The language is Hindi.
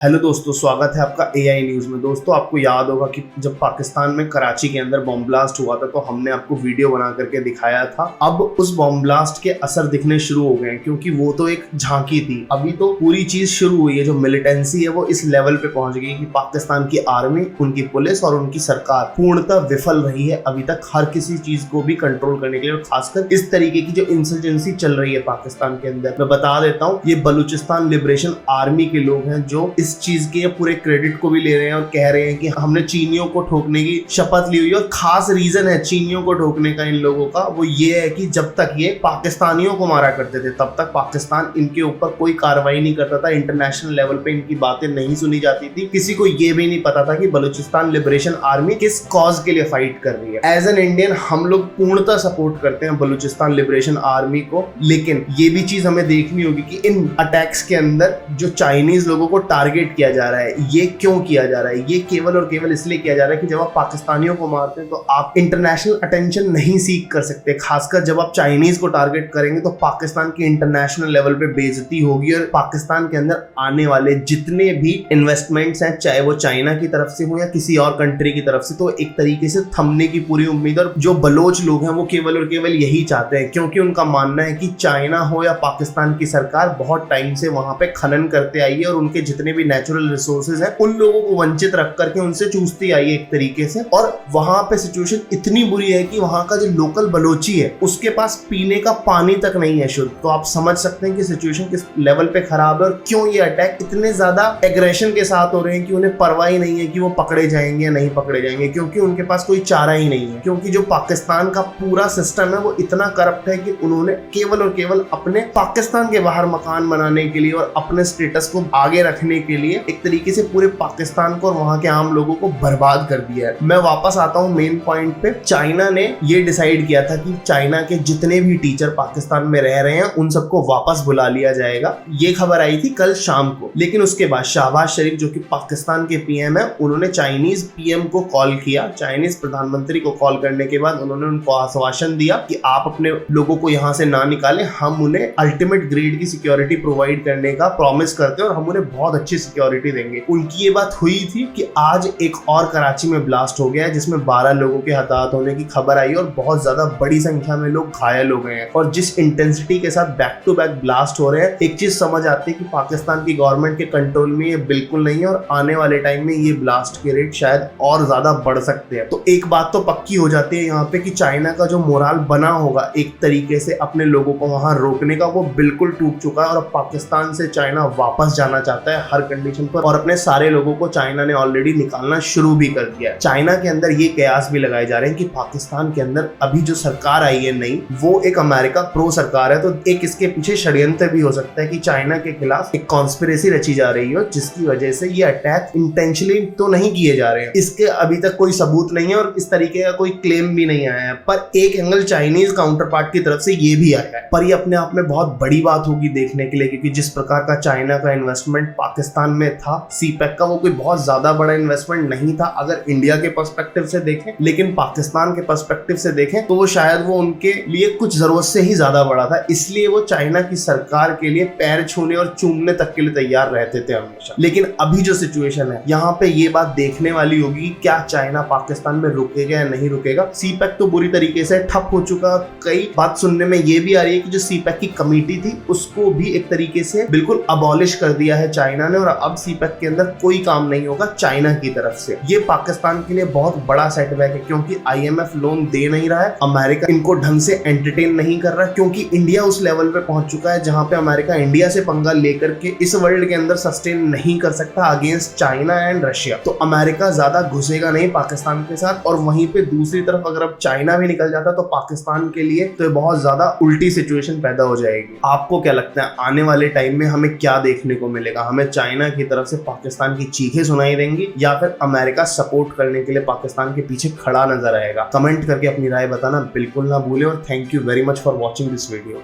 हेलो दोस्तों, स्वागत है आपका एआई न्यूज़ में। दोस्तों, आपको याद होगा कि जब पाकिस्तान में कराची के अंदर बॉम्ब ब्लास्ट हुआ था तो हमने आपको वीडियो बना करके दिखाया था। अब उस बॉम्ब ब्लास्ट के असर दिखने शुरू हो गए हैं, क्योंकि वो तो एक झांकी थी। अभी तो पूरी चीज शुरू हुई है। जो मिलिटेंसी है वो इस लेवल पे पहुंच गई कि पाकिस्तान की आर्मी, उनकी पुलिस और उनकी सरकार पूर्णतः विफल रही है अभी तक हर किसी चीज को भी कंट्रोल करने के लिए। और खासकर इस तरीके की जो इंसर्जेंसी चल रही है पाकिस्तान के अंदर, मैं बता देता हूँ, ये बलूचिस्तान लिबरेशन आर्मी के लोग हैं जो इस चीज के पूरे क्रेडिट को भी ले रहे हैं और कह रहे हैं कि हमने चीनियों को ठोकने की शपथ ली हुई है। और खास रीजन है चीनियों को ठोकने का इन लोगों का, वो ये है कि जब तक ये पाकिस्तानियों को मारा करते थे तब तक पाकिस्तान इनके ऊपर कोई कार्रवाई नहीं करता था। इंटरनेशनल लेवल पे इनकी बातें नहीं सुनी जाती थी। किसी को ये भी नहीं पता था कि बलूचिस्तान लिबरेशन आर्मी किस कॉज के लिए फाइट कर रही है। एज एन इंडियन हम लोग पूर्णतः सपोर्ट करते हैं बलूचिस्तान लिबरेशन आर्मी को, लेकिन ये भी चीज हमें देखनी होगी कि इन अटैक्स के अंदर जो चाइनीज लोगों को टारगेट किया जा रहा है, ये क्यों किया जा रहा है। ये केवल और केवल इसलिए किया जा रहा है कि जब आप पाकिस्तानियों को मारते हैं तो आप इंटरनेशनल अटेंशन नहीं सीख कर सकते। खासकर जब आप चाइनीज को टारगेट करेंगे तो पाकिस्तान की इंटरनेशनल लेवल पे बेइज्जती होगी और पाकिस्तान के अंदर आने वाले जितने भी इन्वेस्टमेंट्स हैं, चाहे वो चाइना की तरफ से हो या किसी और कंट्री की तरफ से, तो एक तरीके से थमने की पूरी उम्मीद। और जो बलोच लोग हैं वो केवल और केवल यही चाहते हैं, क्योंकि उनका मानना है कि चाइना हो या पाकिस्तान की सरकार बहुत टाइम से वहां पे खनन करते आई है और उनके जितने भी नेचुरल रिसोर्सेज हैं उन लोगों को वंचित रख करके उनसे चूसती आई है एक तरीके से। और वहां पे सिचुएशन इतनी बुरी है कि वहां का जो लोकल बलोची है उसके पास पीने का पानी तक नहीं है शुद्ध। तो आप समझ सकते हैं कि सिचुएशन किस लेवल पे खराब है और क्यों ये अटैक इतने ज्यादा एग्रेशन के साथ हो रहे हैं कि उन्हें परवाह ही नहीं है कि वो पकड़े जाएंगे या नहीं पकड़े जाएंगे, क्योंकि उनके पास कोई चारा ही नहीं है। क्योंकि जो पाकिस्तान का पूरा सिस्टम है वो इतना करप्ट है कि उन्होंने केवल और केवल अपने पाकिस्तान के बाहर मकान बनाने के लिए और अपने स्टेटस को आगे रखने के लिए एक तरीके से पूरे पाकिस्तान को और वहां के आम लोगों को बर्बाद कर दिया है। मैं वापस आता हूं मेन पॉइंट पे। चाइना ने ये डिसाइड किया था कि चाइना के जितने भी टीचर पाकिस्तान में रह रहे हैं उन सबको वापस बुला लिया जाएगा। ये खबर आई थी कल शाम को, लेकिन उसके बाद शहबाज शरीफ जो कि पाकिस्तान के पीएम है, उन्होंने चाइनीज पीएम को कॉल किया। चाइनीज प्रधानमंत्री को कॉल करने के बाद उन्होंने उनको आश्वासन दिया कि आप अपने लोगों को यहाँ से ना निकालें, हम उन्हें अल्टीमेट ग्रेड की सिक्योरिटी प्रोवाइड करने का प्रॉमिस करते हैं और हम उन्हें बहुत अच्छी सिक्योरिटी देंगे। उनकी ये बात हुई थी कि आज एक और कराची में ब्लास्ट हो गया है जिसमें 12 लोगों के हताहत होने की खबर आई और बहुत ज्यादा बड़ी संख्या में लोग घायल हो गए हैं। और जिस इंटेंसिटी के साथ बैक टू बैक ब्लास्ट हो रहे हैं, एक चीज समझ आती है कि पाकिस्तान की गवर्नमेंट के कंट्रोल में ये बिल्कुल नहीं है और आने वाले टाइम में ये ब्लास्ट के रेट शायद और ज्यादा बढ़ सकते हैं। तो एक बात तो पक्की हो जाती है यहाँ पे कि चाइना का जो मोराल बना होगा एक तरीके से अपने लोगों को वहां रोकने का, वो बिल्कुल टूट चुका है और अब पाकिस्तान से चाइना वापस जाना चाहता है हर कंडीशन पर। और अपने सारे लोगों को चाइना ने ऑलरेडी निकालना शुरू भी कर दिया है। चाइना के अंदर ये कयास भी लगाए जा रहे हैं कि पाकिस्तान के अंदर अभी जो सरकार आई है नई, वो एक अमेरिका प्रो सरकार है। तो एक इसके पीछे षड्यंत्र भी हो सकता है कि चाइना के खिलाफ एक कॉन्स्पिरेसी रची जा रही हो, जिसकी वजह से ये अटैक इंटेंशनली तो नहीं किए जा रहे हैं। इसके अभी तक कोई सबूत नहीं है और इस तरीके का कोई क्लेम भी नहीं आया है। पर एक एंगल चाइनीज काउंटर पार्ट की तरफ से ये भी आया है, पर ये अपने आप में बहुत बड़ी बात होगी देखने के लिए, क्योंकि जिस प्रकार का चाइना का इन्वेस्टमेंट पाकिस्तान में था सीपैक का, वो कोई बहुत ज्यादा बड़ा इन्वेस्टमेंट नहीं था अगर इंडिया के पर्सपेक्टिव से देखें, लेकिन पाकिस्तान के पर्सपेक्टिव से देखें तो वो शायद वो उनके लिए कुछ जरूरत से ही ज्यादा बड़ा था। इसलिए वो चाइना की सरकार के लिए पैर छूने और चूमने तक के लिए तैयार रहते थे हमेशा। लेकिन अभी जो सिचुएशन है यहाँ पे ये बात देखने वाली होगी कि क्या चाइना पाकिस्तान में रुकेगा या नहीं रुकेगा। सीपैक तो बुरी तरीके से ठप हो चुका। कई बात सुनने में ये भी आ रही है कि जो सीपैक की कमेटी थी उसको भी एक तरीके से बिल्कुल अबॉलिश कर दिया है चाइना ने और अब सीपैक के अंदर कोई काम नहीं होगा चाइना की तरफ से। ये पाकिस्तान के लिए बहुत बड़ा सेटबैक है, क्योंकि आईएमएफ लोन दे नहीं रहा है, अमेरिका इनको ढंग से एंटरटेन नहीं कर रहा, क्योंकि इंडिया उस लेवल पे पहुंच चुका है जहां पे अमेरिका इंडिया से पंगा लेकर के इस वर्ल्ड के अंदर सस्टेन नहीं कर सकता अगेंस्ट चाइना एंड रशिया। तो अमेरिका ज्यादा घुसेगा नहीं पाकिस्तान के साथ। और वहीं पे दूसरी तरफ अगर अब चाइना भी निकल जाता तो पाकिस्तान के लिए तो बहुत ज्यादा उल्टी सिचुएशन पैदा हो जाएगी। आपको क्या लगता है आने वाले टाइम में हमें क्या देखने को मिलेगा? हमें चाइना की तरफ से पाकिस्तान की चीखें सुनाई देंगी या फिर अमेरिका सपोर्ट करने के लिए पाकिस्तान के पीछे खड़ा नजर आएगा? कमेंट करके अपनी राय बताना बिल्कुल ना भूलें और thank you very much for watching this video.